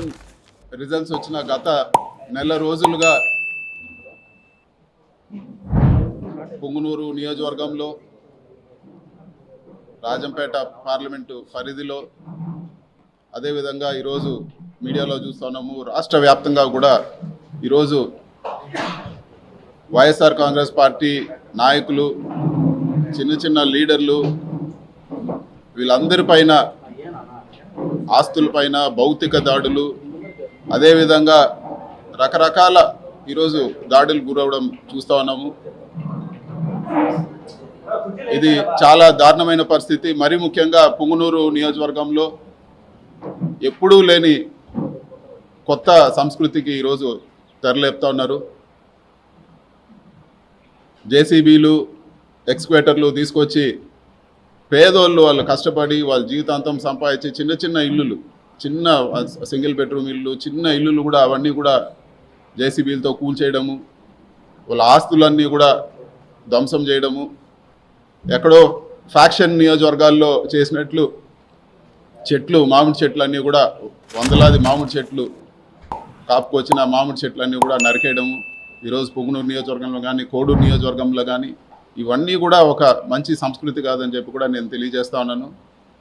Election results వచ్చిన గత నెల రోజులుగా పుంగనూరు నియోజకవర్గంలో రాజంపేట పార్లమెంటు పరిధిలో అదేవిధంగా ఈరోజు మీడియాలో చూస్తున్నాము రాష్ట్ర వ్యాప్తంగా కూడా ఈరోజు వైఎస్ఆర్ కాంగ్రెస్ పార్టీ నాయకులు చిన్న చిన్న లీడర్లు వీళ్ళందరిపైన ఆస్తులపైన భౌతిక దాడులు అదేవిధంగా రకరకాల ఈరోజు దాడులు గురవడం చూస్తూ ఉన్నాము. ఇది చాలా దారుణమైన పరిస్థితి. మరీ ముఖ్యంగా పుంగనూరు నియోజకవర్గంలో ఎప్పుడూ లేని కొత్త సంస్కృతికి ఈరోజు తెరలేపుతా ఉన్నారు. జేసీబీలు ఎక్స్క్వేటర్లు తీసుకొచ్చి పేదోళ్ళు వాళ్ళు కష్టపడి వాళ్ళ జీవితాంతం సంపాదించి చిన్న చిన్న ఇల్లులు, చిన్న సింగిల్ బెడ్రూమ్ ఇల్లు, చిన్న ఇల్లులు కూడా అవన్నీ కూడా జేసీబీలతో కూల్చేయడము, వాళ్ళ ఆస్తులన్నీ కూడా ధ్వంసం చేయడము, ఎక్కడో ఫ్యాక్షన్ నియోజకవర్గాల్లో చేసినట్లు చెట్లు, మామిడి చెట్లు అన్నీ కూడా వందలాది మామిడి చెట్లు కాపుకొచ్చిన మామిడి చెట్లన్నీ కూడా నరికేయడము ఈరోజు పుంగనూరు నియోజకవర్గంలో కానీ కోడూరు నియోజకవర్గంలో కానీ ఇవన్నీ కూడా ఒక మంచి సంస్కృతి కాదని చెప్పి కూడా నేను తెలియజేస్తా ఉన్నాను.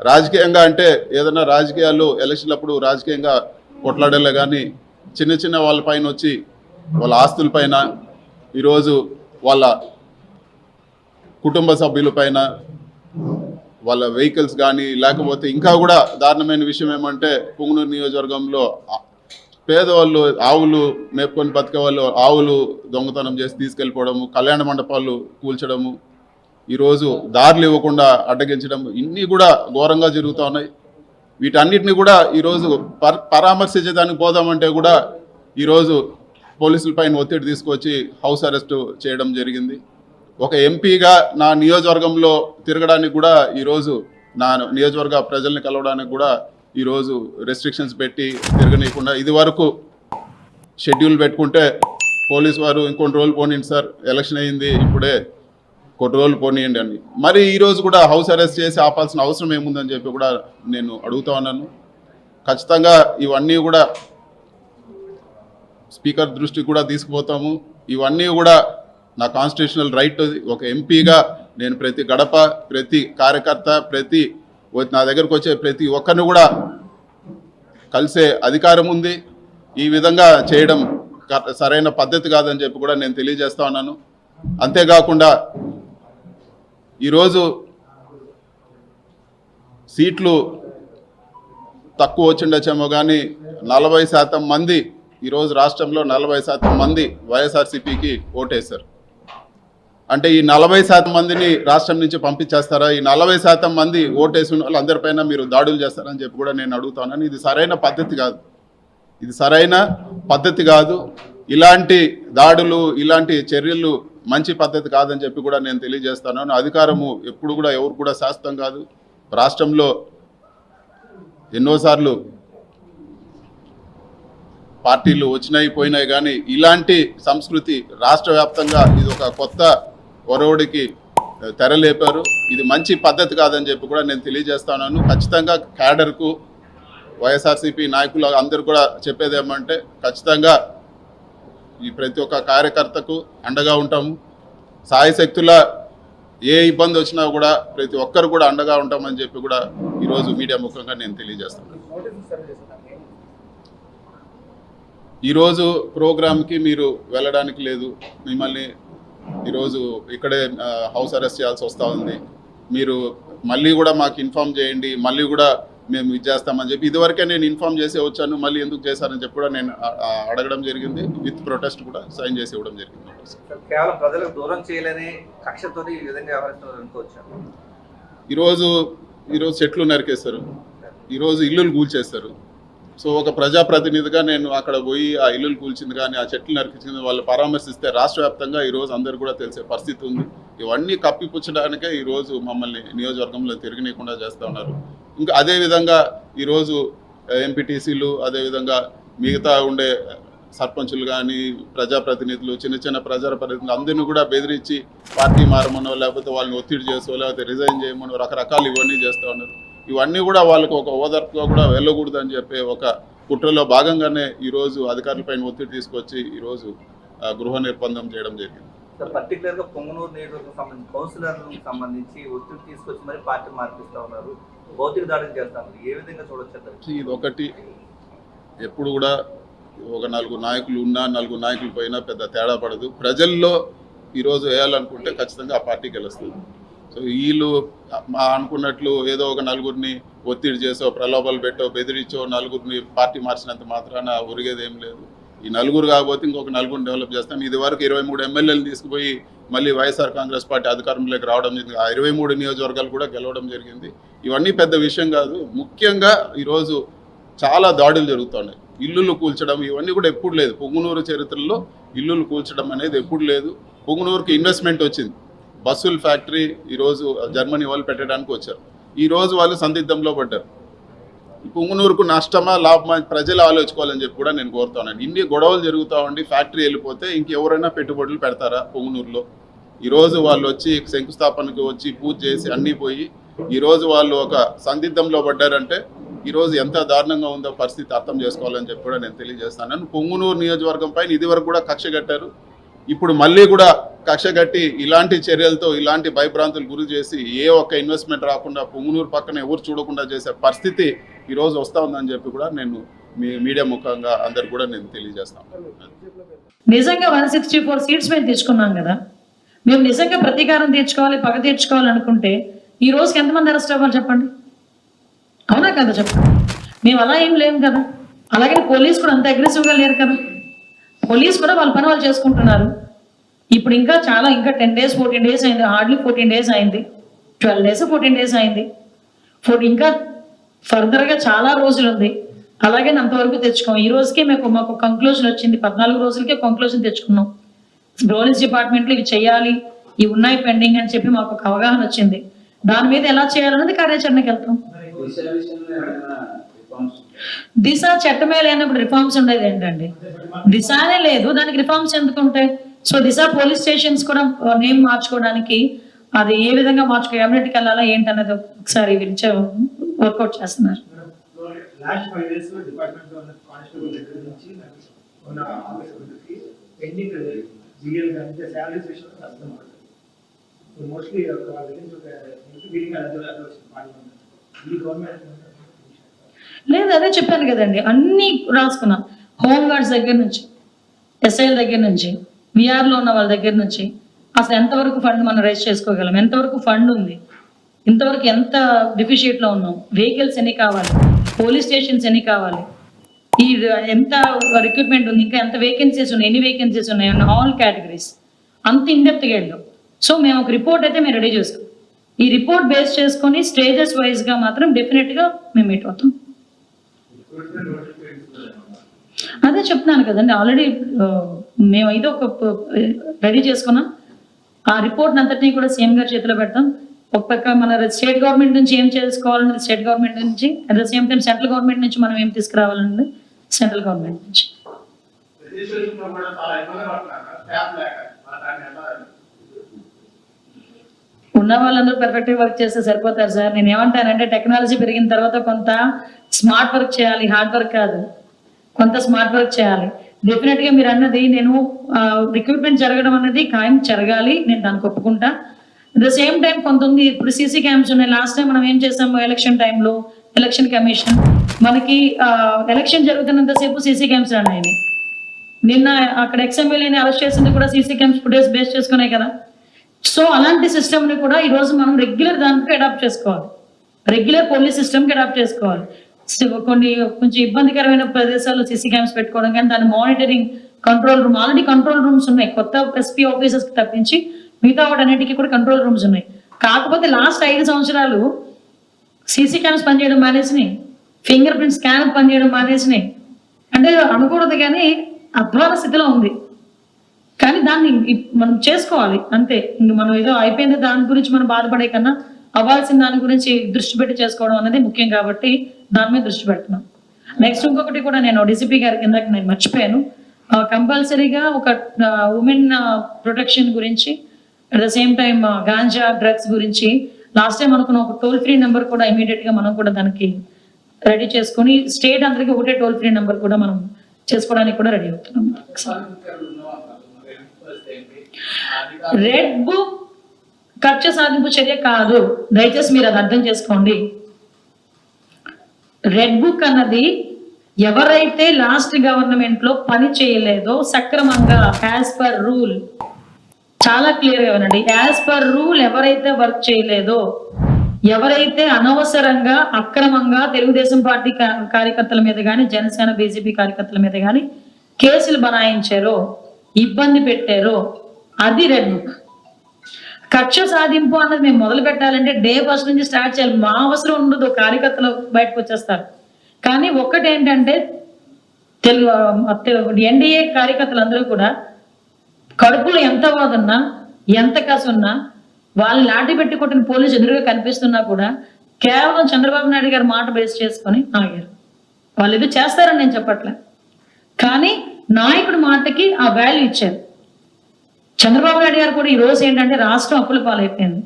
రాజకీయంగా అంటే ఏదైనా రాజకీయాలు ఎలక్షన్లప్పుడు రాజకీయంగా కొట్లాడలే కానీ చిన్న చిన్న వాళ్ళపైన వచ్చి వాళ్ళ ఆస్తులపైన ఈరోజు వాళ్ళ కుటుంబ సభ్యులపైన వాళ్ళ వెహికల్స్ కానీ లేకపోతే ఇంకా కూడా దారుణమైన విషయం ఏమంటే పుంగనూరు నియోజకవర్గంలో పేదవాళ్ళు ఆవులు మేపుకొని బతికే వాళ్ళు ఆవులు దొంగతనం చేసి తీసుకెళ్ళిపోవడము, కళ్యాణ మండపాలు కూల్చడము, ఈరోజు దారులు ఇవ్వకుండా అడ్డగించడం, ఇన్ని కూడా ఘోరంగా జరుగుతూ ఉన్నాయి. వీటన్నిటిని కూడా ఈరోజు పరామర్శించడానికి పోదామంటే కూడా ఈరోజు పోలీసుల పైన ఒత్తిడి తీసుకొచ్చి హౌస్ అరెస్టు చేయడం జరిగింది. ఒక ఎంపీగా నా నియోజకవర్గంలో తిరగడానికి కూడా ఈరోజు నా నియోజకవర్గ ప్రజల్ని కలవడానికి కూడా ఈరోజు రెస్ట్రిక్షన్స్ పెట్టి తిరగనీయకుండా, ఇది వరకు షెడ్యూల్ పెట్టుకుంటే పోలీసు వారు ఇంకొన్ని రోజులు పోనీయండి సార్, ఎలక్షన్ అయ్యింది ఇప్పుడే కొన్ని రోజులు పోనీయండి అని, మరి ఈరోజు కూడా హౌస్ అరెస్ట్ చేసి ఆపాల్సిన అవసరం ఏముందని చెప్పి కూడా నేను అడుగుతా ఉన్నాను. ఖచ్చితంగా ఇవన్నీ కూడా స్పీకర్ దృష్టికి కూడా తీసుకుపోతాము. ఇవన్నీ కూడా నా కాన్స్టిట్యూషనల్ రైట్. ఒక ఎంపీగా నేను ప్రతి గడప, ప్రతి కార్యకర్త, ప్రతి నా దగ్గరకు వచ్చే ప్రతి ఒక్కరిని కూడా కలిసే అధికారం ఉంది. ఈ విధంగా చేయడం సరైన పద్ధతి కాదని చెప్పి కూడా నేను తెలియజేస్తా ఉన్నాను. అంతేకాకుండా ఈరోజు సీట్లు తక్కువ వచ్చిండొచ్చేమో కానీ 40% మంది ఈరోజు రాష్ట్రంలో 40% మంది వైఎస్ఆర్సీపీకి ఓటేశారు. అంటే ఈ 40% మందిని రాష్ట్రం నుంచి పంపించేస్తారా? ఈ 40% మంది ఓటేసిన వాళ్ళందరిపైన మీరు దాడులు చేస్తారని చెప్పి కూడా నేను అడుగుతాను. ఇది సరైన పద్ధతి కాదు, ఇది సరైన పద్ధతి కాదు. ఇలాంటి దాడులు, ఇలాంటి చర్యలు మంచి పద్ధతి కాదని చెప్పి కూడా నేను తెలియజేస్తాను. అధికారము ఎప్పుడు కూడా ఎవరు కూడా శాశ్వతం కాదు. రాష్ట్రంలో ఎన్నోసార్లు పార్టీలు వచ్చినాయి పోయినాయి కానీ ఇలాంటి సంస్కృతి రాష్ట్ర వ్యాప్తంగా ఇది ఒక కొత్త ఒరవడికి తెరలేపారు. ఇది మంచి పద్ధతి కాదని చెప్పి కూడా నేను తెలియజేస్తున్నాను. ఖచ్చితంగా క్యాడర్కు, వైఎస్ఆర్సీపీ నాయకులు అందరూ కూడా చెప్పేది ఏమంటే ఖచ్చితంగా ఈ ప్రతి ఒక్క కార్యకర్తకు అండగా ఉంటాము. సాయశక్తుల ఏ ఇబ్బంది వచ్చినా కూడా ప్రతి ఒక్కరు కూడా అండగా ఉంటామని చెప్పి కూడా ఈరోజు మీడియా ముఖంగా నేను తెలియజేస్తున్నాను. ఈరోజు ప్రోగ్రామ్కి మీరు వెళ్ళడానికి లేదు, మిమ్మల్ని ఈరోజు ఇక్కడే హౌస్ అరెస్ట్ చేయాల్సి వస్తూ ఉంది. మీరు మళ్ళీ కూడా మాకు ఇన్ఫామ్ చేయండి, మళ్ళీ కూడా మేము ఇది చేస్తామని చెప్పి ఇదివరకే నేను ఇన్ఫామ్ చేసి వచ్చాను, మళ్ళీ ఎందుకు చేశారని చెప్పి కూడా నేను అడగడం జరిగింది. విత్ ప్రొటెస్ట్ కూడా సైన్ చేసి ఇవ్వడం జరిగింది. కేవలం ప్రజలకు దూరం చేయలేని కక్షతో ఈ విధంగా ఈరోజు చెట్లు నరికేస్తారు, ఈరోజు ఇల్లులు కూల్చేస్తారు. సో ఒక ప్రజాప్రతినిధిగా నేను అక్కడ పోయి ఆ ఇల్లులు కూల్చింది కానీ ఆ చెట్లు నరికించింది వాళ్ళు పరామర్శిస్తే రాష్ట్ర వ్యాప్తంగా ఈరోజు అందరు కూడా తెలిసే పరిస్థితి ఉంది. ఇవన్నీ కప్పిపుచ్చడానికే ఈరోజు మమ్మల్ని నియోజకవర్గంలో తిరగనీయకుండా చేస్తూ ఉన్నారు. ఇంకా అదేవిధంగా ఈరోజు ఎంపీటీసీలు, అదేవిధంగా మిగతా ఉండే సర్పంచులు కానీ ప్రజాప్రతినిధులు, చిన్న చిన్న ప్రజాప్రతినిధులు అందరినీ కూడా బెదిరించి పార్టీ మారమనో లేకపోతే వాళ్ళని ఒత్తిడి చేసో లేకపోతే రిజైన్ చేయమనో రకరకాలు ఇవన్నీ చేస్తూ ఉన్నారు. ఇవన్నీ కూడా వాళ్ళకు ఒక ఓదార్పుగా కూడా వెళ్ళకూడదు అని చెప్పి ఒక కుట్రలో భాగంగానే ఈరోజు అధికారులపైన ఒత్తిడి తీసుకొచ్చి ఈరోజు గృహ నిర్బంధం చేయడం జరిగింది. పర్టికులర్ గా పొంగనూరు నియోజకవర్గం సంబంధించి కౌన్సిలర్లకు సంబంధించి ఒత్తిడి తీసుకొచ్చి మరి పార్టీ మార్పిస్తా ఉన్నారు, భౌతిక దాడులు చేస్తున్నారు. ఏ విధంగా చూడొచ్చు? ఇది ఒకటి, ఎప్పుడు కూడా ఒక 4 నాయకులు ఉన్నా 4 నాయకులు పోయినా పెద్ద తేడా పడదు. ప్రజల్లో ఈరోజు వేయాలనుకుంటే ఖచ్చితంగా ఆ పార్టీ గెలుస్తుంది. సో వీళ్ళు అనుకున్నట్లు ఏదో ఒక 4గురిని ఒత్తిడి చేసో, ప్రలోభాలు పెట్టో, బెదిరించో 4గురిని పార్టీ మార్చినంత మాత్రాన ఒరిగేది ఏం లేదు. ఈ 4గురు కాకపోతే ఇంకొక 4గురిని డెవలప్ చేస్తాం. ఇది వరకు 23 ఎమ్మెల్యేలు తీసుకుపోయి మళ్ళీ వైఎస్ఆర్ కాంగ్రెస్ పార్టీ అధికారంలోకి రావడం జరిగింది. ఆ 23 నియోజకవర్గాలు కూడా గెలవడం జరిగింది. ఇవన్నీ పెద్ద విషయం కాదు. ముఖ్యంగా ఈరోజు చాలా దాడులు జరుగుతున్నాయి. ఇల్లులు కూల్చడం ఇవన్నీ కూడా ఎప్పుడు లేదు. పొంగునూరు చరిత్రలో ఇల్లులు కూల్చడం అనేది ఎప్పుడు లేదు. పొంగునూరుకి ఇన్వెస్ట్మెంట్ వచ్చింది. బస్సుల ఫ్యాక్టరీ ఈరోజు జర్మనీ వాళ్ళు పెట్టడానికి వచ్చారు. ఈరోజు వాళ్ళు సందిగ్ధంలో పడ్డారు. పొంగునూరుకు నష్టమా లాభమా ప్రజలు ఆలోచించుకోవాలని చెప్పి కూడా నేను కోరుతాను. ఇన్ని గొడవలు జరుగుతూ ఉండి ఫ్యాక్టరీ వెళ్ళిపోతే ఇంకెవరైనా పెట్టుబడులు పెడతారా పొంగునూరులో? ఈరోజు వాళ్ళు వచ్చి శంకుస్థాపనకు వచ్చి పూజ చేసి అన్నీ పోయి ఈరోజు వాళ్ళు ఒక సందిగ్ధంలో పడ్డారంటే ఈరోజు ఎంత దారుణంగా ఉందో పరిస్థితి అర్థం చేసుకోవాలని చెప్పి కూడా నేను తెలియజేస్తాను. పొంగునూరు నియోజకవర్గం పైన ఇదివరకు కూడా కక్ష కట్టారు. ఇప్పుడు మళ్ళీ కూడా కక్ష కట్టి ఇలాంటి చర్యలతో ఇలాంటి భయభ్రాంతులు గురి చేసి ఏ ఒక్క ఇన్వెస్ట్మెంట్ రాకుండా పొంగునూరు పక్కన ఎవరు చూడకుండా చేసే పరిస్థితి ఈరోజు వస్తూ ఉందని చెప్పి కూడా నేను మీ మీడియా ముఖంగా అందరు కూడా నేను తెలియజేస్తాను. నిజంగా 164 సీట్స్ మేము తెచ్చుకున్నాం కదా, మేము నిజంగా ప్రతీకారం తీర్చుకోవాలి, పగ తీర్చుకోవాలనుకుంటే ఈ రోజుకి ఎంతమంది అరెస్ట్ అవ్వాలి చెప్పండి? అవునా కదా చెప్పండి? మేము అలా ఏం లేము కదా. అలాగే పోలీస్ కూడా అంత అగ్రెసివ్గా లేరు కదా. పోలీస్ కూడా వాళ్ళ పని వాళ్ళు చేసుకుంటున్నారు. ఇప్పుడు ఇంకా 10 days 14 days అయింది. హార్డ్లీ 14 days అయింది. 12 days 14 days అయింది. ఇంకా ఫర్దర్గా చాలా రోజులు ఉంది. అలాగే అంతవరకు తెచ్చుకోం. ఈ రోజుకి మాకు కంక్లూజన్ వచ్చింది. 14 రోజులకే కంక్లూజన్ తెచ్చుకున్నాం. పోలీస్ డిపార్ట్మెంట్లో ఇవి చేయాలి, ఇవి ఉన్నాయి పెండింగ్ అని చెప్పి మాకు ఒక అవగాహన వచ్చింది. దాని మీద ఎలా చేయాలన్నది కార్యాచరణకి వెళ్తాం. దిశ చట్టమే లేనప్పుడు రిఫార్మ్స్ ఉండేది ఏంటండి? దిశనే లేదు, దానికి రిఫార్మ్స్ ఎందుకు ఉంటాయి? సో దిశ పోలీస్ స్టేషన్స్ కూడా నేమ్ మార్చుకోవడానికి అది ఏ విధంగా క్యాబినెట్కి వెళ్ళాలా ఏంటన్నది ఒకసారి వర్కౌట్ చేస్తున్నారు. లేదు, అదే చెప్పాను కదండి, అన్ని రాసుకున్నాం. హోమ్ గార్డ్స్ దగ్గర నుంచి, ఎస్ఐల దగ్గర నుంచి, విఆర్లో ఉన్న వాళ్ళ దగ్గర నుంచి అసలు ఎంతవరకు ఫండ్ మనం రైజ్ చేసుకోగలం, ఎంతవరకు ఫండ్ ఉంది, ఇంతవరకు ఎంత డెఫిషియట్లో ఉన్నాం, వెహికల్స్ ఎన్ని కావాలి, పోలీస్ స్టేషన్స్ ఎన్ని కావాలి, ఈ ఎంత రిక్రూట్మెంట్ ఉంది, ఇంకా ఎంత వేకెన్సీస్ ఉన్నాయి, ఎన్ని వేకెన్సీస్ ఉన్నాయి అన్న ఆల్ కేటగిరీస్ అంత ఇన్డెప్త్గా వెళ్ళాం. సో మేము ఒక రిపోర్ట్ అయితే మేము రెడీ చేసుకోం. ఈ రిపోర్ట్ బేస్ చేసుకొని స్టేజెస్ వైజ్గా మాత్రం డెఫినెట్గా మేము మీట్ అవుతాం. అదే చెప్తున్నాను కదండి, ఆల్రెడీ మేమైతే ఒక రెడీ చేసుకున్నాం. ఆ రిపోర్ట్ అంతటినీ కూడా సీఎం గారి చేతిలో పెడతాం. ఒక పక్క మన స్టేట్ గవర్నమెంట్ నుంచి ఏం చేసుకోవాలన్నది స్టేట్ గవర్నమెంట్ నుంచి, at the same time central government నుంచి మనం ఏం తీసుకురావాలన్నది సెంట్రల్ గవర్నమెంట్ నుంచి. ఉన్న వాళ్ళందరూ పర్ఫెక్ట్గా వర్క్ చేస్తే సరిపోతారు సార్. నేను ఏమంటానంటే టెక్నాలజీ పెరిగిన తర్వాత కొంత స్మార్ట్ వర్క్ చేయాలి, హార్డ్ వర్క్ కాదు, కొంత స్మార్ట్ వర్క్ చేయాలి. డెఫినెట్గా మీరు అన్నది నేను రిక్రూట్మెంట్ జరగడం అన్నది ఖాయం జరగాలి, నేను దానికి ఒప్పుకుంటా. అట్ ద సేమ్ టైం కొంత ఉంది. ఇప్పుడు సీసీ క్యామ్స్ ఉన్నాయి. లాస్ట్ టైం మనం ఏం చేసాము, ఎలక్షన్ టైంలో ఎలక్షన్ కమిషన్ మనకి ఎలక్షన్ జరుగుతున్నంతసేపు సీసీ క్యామ్స్ రన్ అయినాయి. నిన్న అక్కడ ఎక్స్ఎమ్మెల్యేని అరెస్ట్ చేసింది కూడా సీసీ క్యామ్స్ ఫుటేజ్ బేస్ చేసుకున్నాయి కదా. సో అలాంటి సిస్టమ్ని కూడా ఈరోజు మనం రెగ్యులర్ దానికి అడాప్ట్ చేసుకోవాలి, రెగ్యులర్ పోలీస్ సిస్టమ్కి అడాప్ట్ చేసుకోవాలి. కొంచెం ఇబ్బందికరమైన ప్రదేశాల్లో సీసీ క్యామ్స్ పెట్టుకోవడం, కానీ దాని monitoring control room, already control rooms ఉన్నాయి. కొత్త ఎస్పీ ఆఫీసర్స్కి తప్పించి మిగతా వాటన్నిటికీ కూడా కంట్రోల్ రూమ్స్ ఉన్నాయి. కాకపోతే లాస్ట్ 5 సంవత్సరాలు సీసీ క్యామ్స్ పనిచేయడం మానేసినాయి, ఫింగర్ ప్రింట్ స్కాన్ పనిచేయడం మానేసినాయి. అంటే అనకూడదు కానీ అధ్వాన స్థితిలో ఉంది. కానీ దాన్ని మనం చేసుకోవాలి అంతే. ఇంక మనం ఏదో అయిపోయింది దాని గురించి మనం బాధపడే కన్నా అవ్వాల్సిన దాని గురించి దృష్టి పెట్టి చేసుకోవడం అనేది ముఖ్యం. కాబట్టి దాని మీద దృష్టి పెడుతున్నాం. నెక్స్ట్ ఇంకొకటి కూడా నేను డీసీపీ గారి కిందకి నేను మర్చిపోయాను, కంపల్సరీగా ఒక ఉమెన్ ప్రొటెక్షన్ గురించి, at the same time ganja drugs గురించి లాస్ట్ టైం అనుకున్న ఒక టోల్ ఫ్రీ నెంబర్ కూడా ఇమీడియట్గా మనం కూడా దానికి రెడీ చేసుకొని స్టేట్ అందరికీ ఒకటే టోల్ ఫ్రీ నెంబర్ కూడా మనం చేసుకోవడానికి కూడా రెడీ అవుతున్నాం. రెడ్ బుక్ కక్ష సాధింపు చర్య కాదు, దయచేసి మీరు అది అర్థం చేసుకోండి. రెడ్ బుక్ అన్నది ఎవరైతే లాస్ట్ గవర్నమెంట్ లో పని చేయలేదో సక్రమంగా యాజ్ పర్ రూల్, చాలా క్లియర్ గా వినండి, యాజ్ పర్ రూల్ ఎవరైతే వర్క్ చేయలేదో, ఎవరైతే అనవసరంగా అక్రమంగా తెలుగుదేశం పార్టీ కార్యకర్తల మీద కానీ జనసేన బీజేపీ కార్యకర్తల మీద కానీ కేసులు బనాయించారో, ఇబ్బంది పెట్టారో, అది రెడ్ బుక్. కక్ష సాధింపు అన్నది మేము మొదలు పెట్టాలంటే డే ఫస్ట్ నుంచి స్టార్ట్ చేయాలి. మా అవసరం ఉండదు, కార్యకర్తలు బయటకు వచ్చేస్తారు. కానీ ఒక్కటి ఏంటంటే ఎన్డీఏ కార్యకర్తలందరూ కూడా కడుపులో ఎంత వాదున్నా ఎంత కసున్నా వాళ్ళు లాఠీ పెట్టి కొట్టిన పోలీసు ఎదురుగా కనిపిస్తున్నా కూడా కేవలం చంద్రబాబు నాయుడు గారి మాట బేస్ చేసుకొని ఆగారు. వాళ్ళు ఇది చేస్తారని నేను చెప్పట్లే, కానీ నాయకుడి మాటకి ఆ వాల్యూ ఇచ్చారు. చంద్రబాబు నాయుడు గారు కూడా ఈ రోజు ఏంటంటే రాష్ట్రం అప్పుల పాలైపోయింది.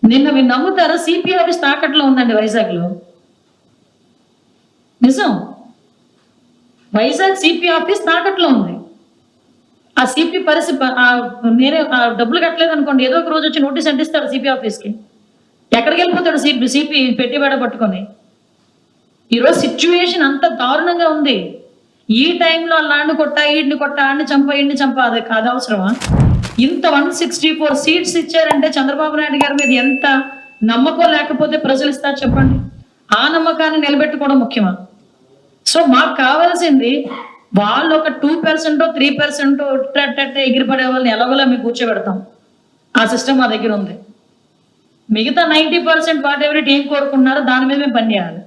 నిన్న మీరు నమ్ముతారా, సిపి ఆఫీస్ తాకట్లో ఉందండి వైజాగ్లో. నిజం, వైజాగ్ సిపి ఆఫీస్ తాకట్లో ఉంది. ఆ సిపి పరిస్థితి నేనే డబ్బులు కట్టలేదు అనుకోండి, ఏదో ఒక రోజు వచ్చి నోటీస్ అంటిస్తాడు సిపి ఆఫీస్కి. ఎక్కడికి వెళ్ళిపోతాడు సిపి పెట్టిబేడ పట్టుకొని. ఈరోజు సిచ్యువేషన్ అంత దారుణంగా ఉంది. ఈ టైంలో లాండ్ కొట్టా, ఈడిని కొట్టా, ఆడిని చంపా, ఈడిని చంపా, అది కాదు అవసరమా? ఇంత 164 సీట్స్ ఇచ్చారంటే చంద్రబాబు నాయుడు గారి మీద ఎంత నమ్మకం లేకపోతే ప్రజలు ఇస్తారు చెప్పండి? ఆ నమ్మకాన్ని నిలబెట్టుకోవడం ముఖ్యమా? సో మాకు కావాల్సింది వాళ్ళు ఒక 2% 3% ఎగిరిపడే వాళ్ళని ఎలాగోలా మీకు కూర్చోబెడతాం. ఆ సిస్టమ్ మా దగ్గర ఉంది. మిగతా 90% వాట్ ఎవరి ఏం కోరుకుంటున్నారో దాని మీద మేము పనిచేయాలి.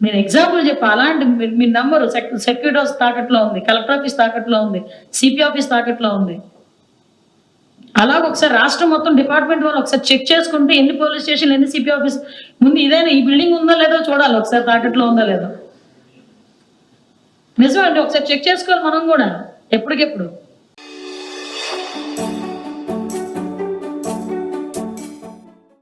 నేను ఎగ్జాంపుల్ చెప్పా, అలాంటి మీ నంబరు సెక్యూరిటీ ఆఫీస్ తాకట్లో ఉంది, కలెక్టర్ ఆఫీస్ తాకట్లో ఉంది, సిపి ఆఫీస్ తాకట్లో ఉంది. అలాగ ఒకసారి రాష్ట్రం మొత్తం డిపార్ట్మెంట్ వాళ్ళు ఒకసారి చెక్ చేసుకుంటే ఎన్ని పోలీస్ స్టేషన్లు, ఎన్ని సిపి ఆఫీస్, ముందు ఇదైనా ఈ బిల్డింగ్ ఉందో లేదో చూడాలి, ఒకసారి తాకట్లో ఉందో లేదో. నిజమండి, ఒకసారి చెక్ చేసుకోవాలి మనం కూడా ఎప్పటికెప్పుడు.